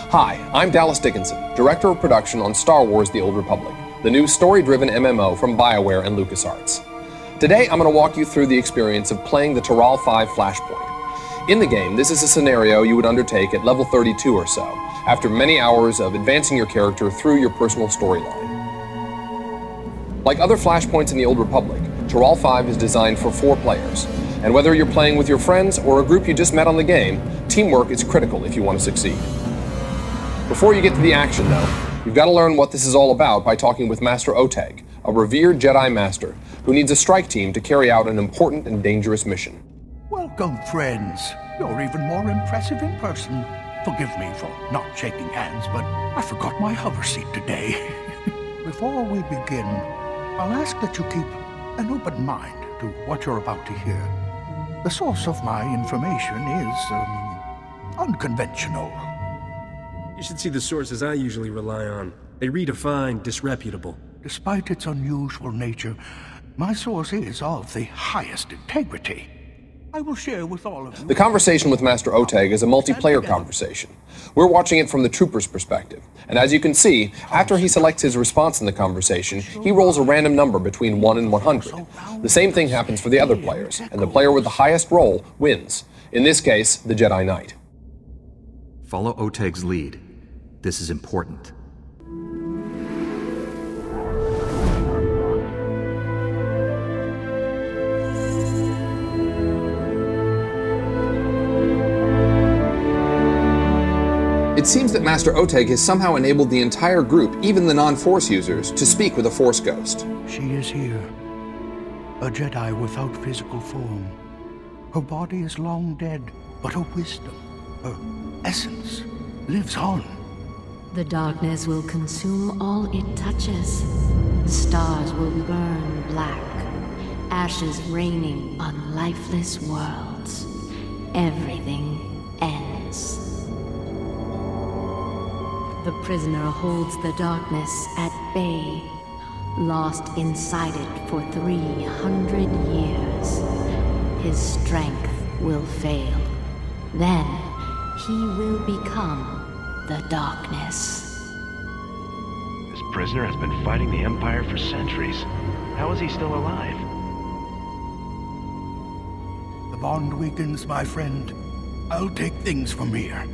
Hi, I'm Dallas Dickinson, Director of Production on Star Wars The Old Republic, the new story-driven MMO from BioWare and LucasArts. Today, I'm going to walk you through the experience of playing the Taral V Flashpoint. In the game, this is a scenario you would undertake at level 32 or so, after many hours of advancing your character through your personal storyline. Like other Flashpoints in the Old Republic, Taral V is designed for 4 players, and whether you're playing with your friends or a group you just met on the game, teamwork is critical if you want to succeed. Before you get to the action, though, you've got to learn what this is all about by talking with Master Oteg, a revered Jedi Master who needs a strike team to carry out an important and dangerous mission. Welcome, friends. You're even more impressive in person. Forgive me for not shaking hands, but I forgot my hover seat today. Before we begin, I'll ask that you keep an open mind to what you're about to hear. The source of my information is, unconventional. You should see the sources I usually rely on. They redefine disreputable. Despite its unusual nature, my source is of the highest integrity. I will share with all of you. The conversation with Master Oteg is a multiplayer conversation. We're watching it from the trooper's perspective, and as you can see, after he selects his response in the conversation, he rolls a random number between 1 and 100. The same thing happens for the other players, and the player with the highest roll wins. In this case, the Jedi Knight. Follow Oteg's lead. This is important. It seems that Master Oteg has somehow enabled the entire group, even the non-Force users, to speak with a Force ghost. She is here, a Jedi without physical form. Her body is long dead, but her wisdom, her essence, lives on. The darkness will consume all it touches. Stars will burn black, ashes raining on lifeless worlds. Everything ends. The prisoner holds the darkness at bay, lost inside it for 300 years. His strength will fail. Then he will become the darkness. This prisoner has been fighting the Empire for centuries. How is he still alive? The bond weakens, my friend. I'll take things from here.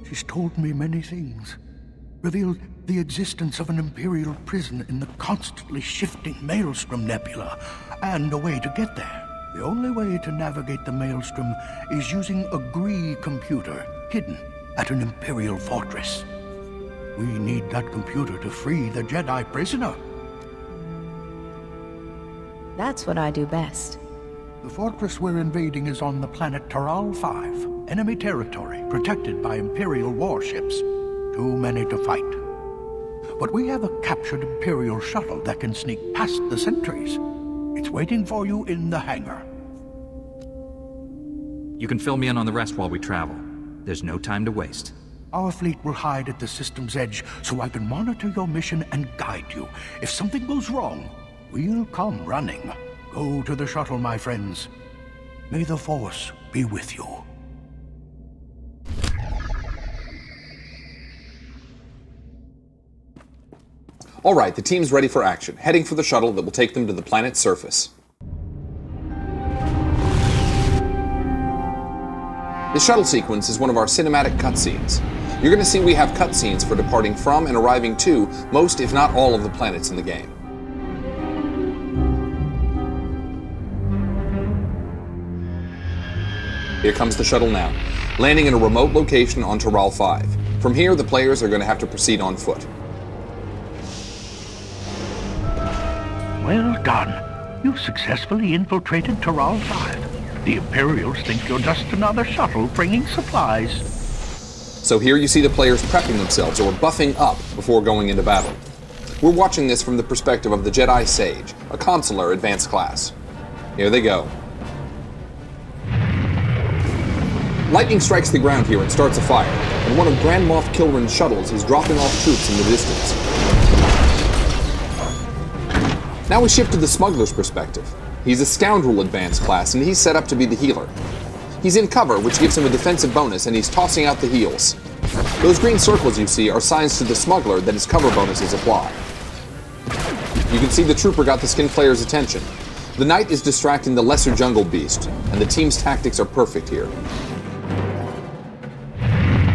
She's told me many things. Revealed the existence of an Imperial prison in the constantly shifting Maelstrom Nebula, and a way to get there. The only way to navigate the Maelstrom is using a Gree computer hidden at an Imperial fortress. We need that computer to free the Jedi prisoner. That's what I do best. The fortress we're invading is on the planet Taral V, enemy territory, protected by Imperial warships. Too many to fight. But we have a captured Imperial shuttle that can sneak past the sentries. It's waiting for you in the hangar. You can fill me in on the rest while we travel. There's no time to waste. Our fleet will hide at the system's edge so I can monitor your mission and guide you. If something goes wrong, we'll come running. Go to the shuttle, my friends. May the Force be with you. All right, the team's ready for action, heading for the shuttle that will take them to the planet's surface. The shuttle sequence is one of our cinematic cutscenes. You're going to see we have cutscenes for departing from and arriving to most, if not all, of the planets in the game. Here comes the shuttle now, landing in a remote location on Taral V. From here, the players are going to have to proceed on foot. Well done. You've successfully infiltrated Taral V. The Imperials think you're just another shuttle bringing supplies. So here you see the players prepping themselves, or buffing up, before going into battle. We're watching this from the perspective of the Jedi Sage, a consular advanced class. Here they go. Lightning strikes the ground here and starts a fire, and one of Grand Moff Kilrin's shuttles is dropping off troops in the distance. Now we shift to the smuggler's perspective. He's a scoundrel advanced class, and he's set up to be the healer. He's in cover, which gives him a defensive bonus, and he's tossing out the heals. Those green circles you see are signs to the smuggler that his cover bonuses apply. You can see the trooper got the skin player's attention. The knight is distracting the lesser jungle beast, and the team's tactics are perfect here.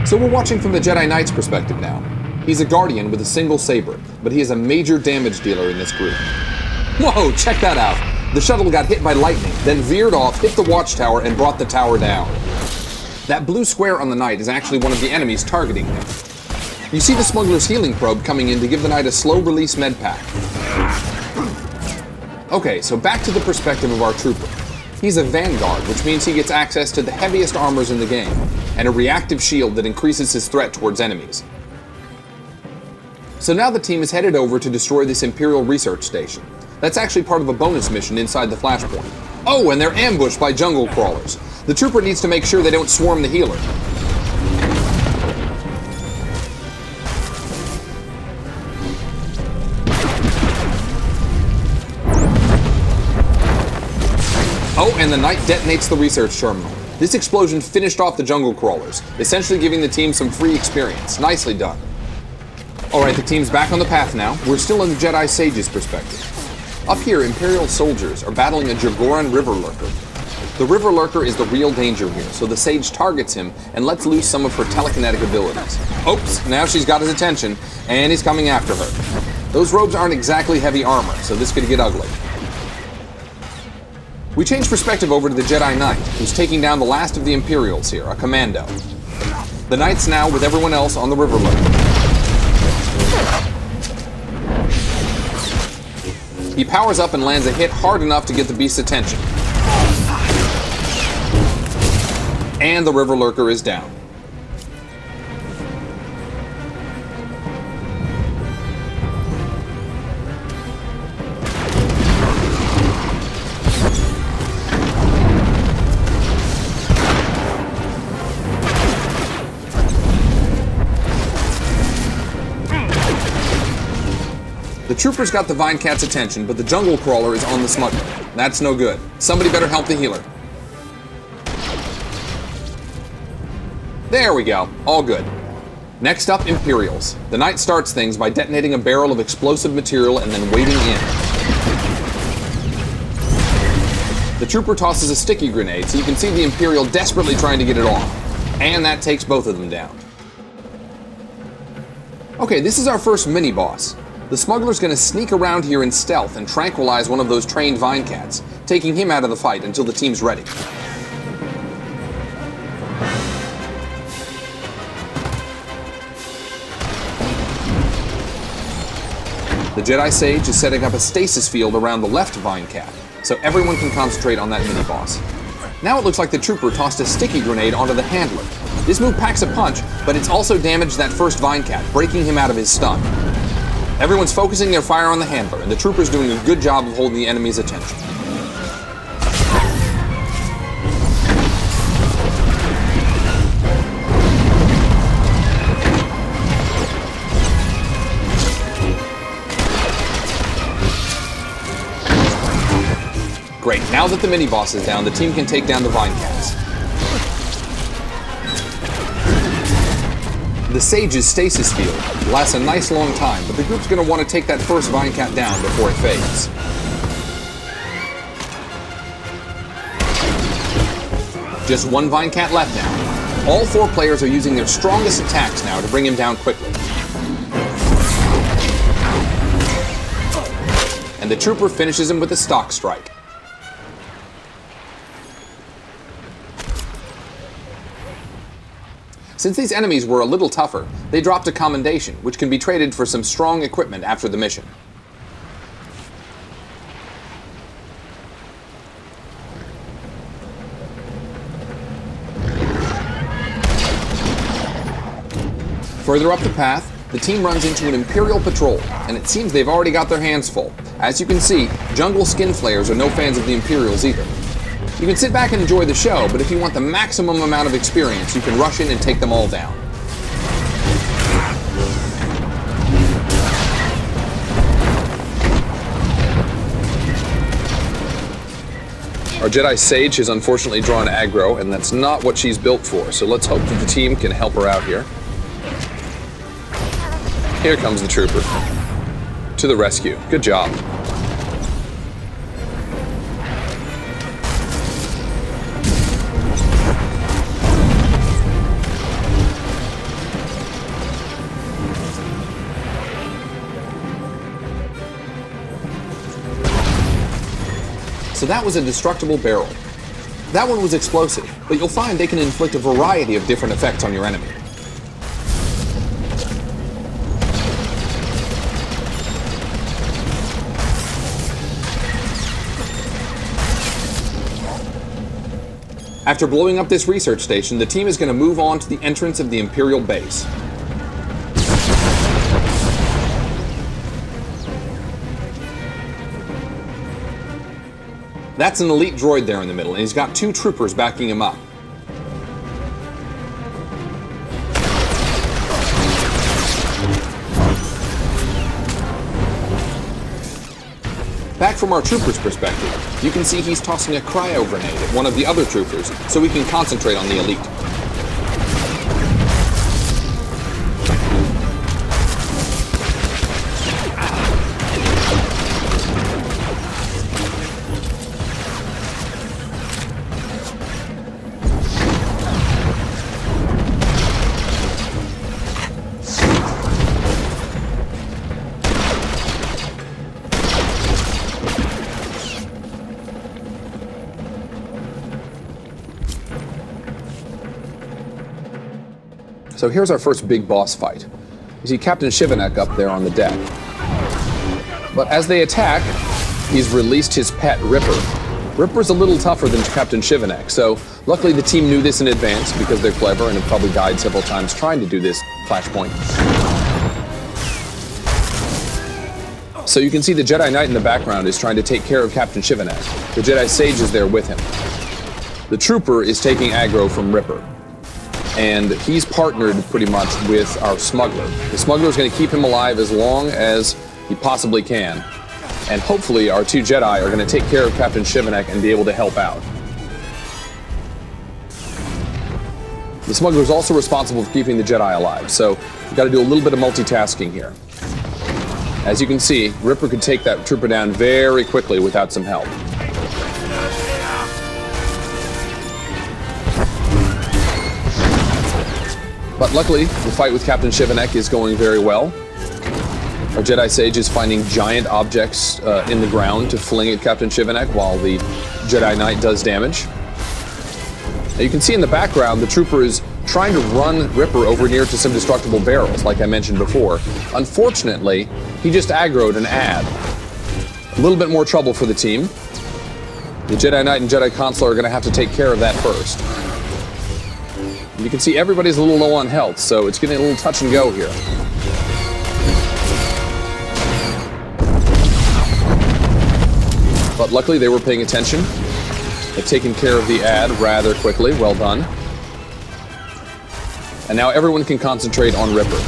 So we're watching from the Jedi Knight's perspective now. He's a guardian with a single saber, but he is a major damage dealer in this group. Whoa, check that out! The shuttle got hit by lightning, then veered off, hit the watchtower, and brought the tower down. That blue square on the knight is actually one of the enemies targeting him. You see the smuggler's healing probe coming in to give the knight a slow-release med pack. Okay, so back to the perspective of our trooper. He's a vanguard, which means he gets access to the heaviest armors in the game, and a reactive shield that increases his threat towards enemies. So now the team is headed over to destroy this Imperial research station. That's actually part of a bonus mission inside the Flashpoint. Oh, and they're ambushed by jungle crawlers. The trooper needs to make sure they don't swarm the healer. Oh, and the knight detonates the research terminal. This explosion finished off the jungle crawlers, essentially giving the team some free experience. Nicely done. Alright, the team's back on the path now. We're still in the Jedi Sage's perspective. Up here, Imperial soldiers are battling a Jagoran river lurker. The river lurker is the real danger here, so the Sage targets him and lets loose some of her telekinetic abilities. Oops, now she's got his attention, and he's coming after her. Those robes aren't exactly heavy armor, so this could get ugly. We change perspective over to the Jedi Knight, who's taking down the last of the Imperials here, a commando. The Knight's now with everyone else on the river lurker. He powers up and lands a hit hard enough to get the beast's attention. And the river lurker is down. The trooper's got the Vine Cat's attention, but the jungle crawler is on the smuggler. That's no good. Somebody better help the healer. There we go. All good. Next up, Imperials. The Knight starts things by detonating a barrel of explosive material and then wading in. The trooper tosses a sticky grenade, so you can see the Imperial desperately trying to get it off. And that takes both of them down. Okay, this is our first mini-boss. The smuggler's gonna sneak around here in stealth and tranquilize one of those trained Vine Cats, taking him out of the fight until the team's ready. The Jedi Sage is setting up a stasis field around the left Vine Cat, so everyone can concentrate on that mini-boss. Now it looks like the trooper tossed a sticky grenade onto the handler. This move packs a punch, but it's also damaged that first Vine Cat, breaking him out of his stun. Everyone's focusing their fire on the handler, and the trooper's doing a good job of holding the enemy's attention. Great, now that the mini-boss is down, the team can take down the Vine Cats. The Sage's stasis field lasts a nice long time, but the group's going to want to take that first Vine Cat down before it fades. Just one Vine Cat left now. All four players are using their strongest attacks now to bring him down quickly. And the trooper finishes him with a stock strike. Since these enemies were a little tougher, they dropped a commendation, which can be traded for some strong equipment after the mission. Further up the path, the team runs into an Imperial patrol, and it seems they've already got their hands full. As you can see, jungle skin flayers are no fans of the Imperials either. You can sit back and enjoy the show, but if you want the maximum amount of experience, you can rush in and take them all down. Our Jedi Sage has unfortunately drawn aggro, and that's not what she's built for, so let's hope that the team can help her out here. Here comes the trooper. To the rescue. Good job. So that was a destructible barrel. That one was explosive, but you'll find they can inflict a variety of different effects on your enemy. After blowing up this research station, the team is going to move on to the entrance of the Imperial base. That's an elite droid there in the middle, and he's got 2 troopers backing him up. Back from our trooper's perspective, you can see he's tossing a cryo grenade at one of the other troopers so we can concentrate on the elite. So here's our first big boss fight. You see Captain Shivanek up there on the deck. But as they attack, he's released his pet, Ripper. Ripper's a little tougher than Captain Shivanek, so luckily the team knew this in advance because they're clever and have probably died several times trying to do this Flashpoint. So you can see the Jedi Knight in the background is trying to take care of Captain Shivanek. The Jedi Sage is there with him. The Trooper is taking aggro from Ripper. And he's partnered pretty much with our smuggler. The smuggler is going to keep him alive as long as he possibly can. And hopefully our 2 Jedi are going to take care of Captain Shivanek and be able to help out. The smuggler is also responsible for keeping the Jedi alive, so we've got to do a little bit of multitasking here. As you can see, Ripper could take that trooper down very quickly without some help. But luckily, the fight with Captain Shivanek is going very well. Our Jedi Sage is finding giant objects in the ground to fling at Captain Shivanek while the Jedi Knight does damage. Now you can see in the background, the trooper is trying to run Ripper over near to some destructible barrels, like I mentioned before. Unfortunately, he just aggroed an ad. A little bit more trouble for the team. The Jedi Knight and Jedi Consular are going to have to take care of that first. You can see everybody's a little low on health, so it's getting a little touch and go here. But luckily they were paying attention. They've taken care of the ad rather quickly. Well done. And now everyone can concentrate on Ripper.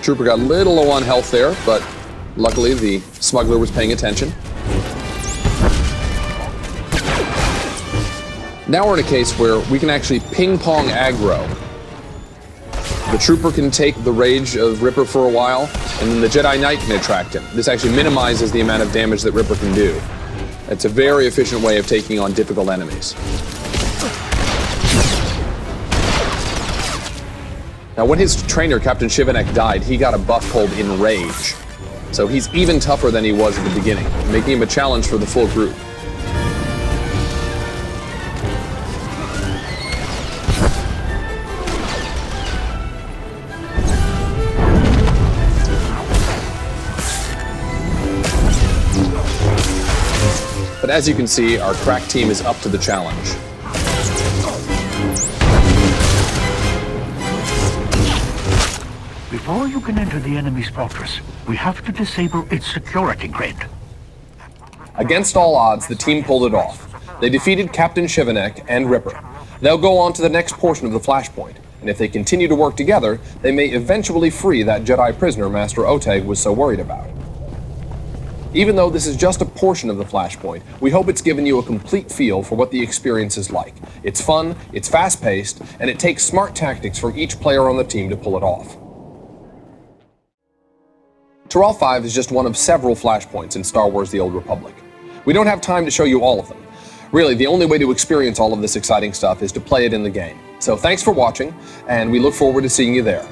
Trooper got a little low on health there, but luckily the smuggler was paying attention. Now we're in a case where we can actually ping-pong aggro. The trooper can take the rage of Ripper for a while, and then the Jedi Knight can attract him. This actually minimizes the amount of damage that Ripper can do. It's a very efficient way of taking on difficult enemies. Now when his trainer, Captain Shivanek, died, he got a buff called Enrage. So he's even tougher than he was at the beginning, making him a challenge for the full group. But as you can see, our crack team is up to the challenge. Before you can enter the enemy's fortress, we have to disable its security grid. Against all odds, the team pulled it off. They defeated Captain Shivanek and Ripper. They'll go on to the next portion of the Flashpoint, and if they continue to work together, they may eventually free that Jedi prisoner Master Oteg was so worried about. Even though this is just a portion of the Flashpoint, we hope it's given you a complete feel for what the experience is like. It's fun, it's fast-paced, and it takes smart tactics from each player on the team to pull it off. Taral V is just one of several Flashpoints in Star Wars: The Old Republic. We don't have time to show you all of them. Really, the only way to experience all of this exciting stuff is to play it in the game. So thanks for watching, and we look forward to seeing you there.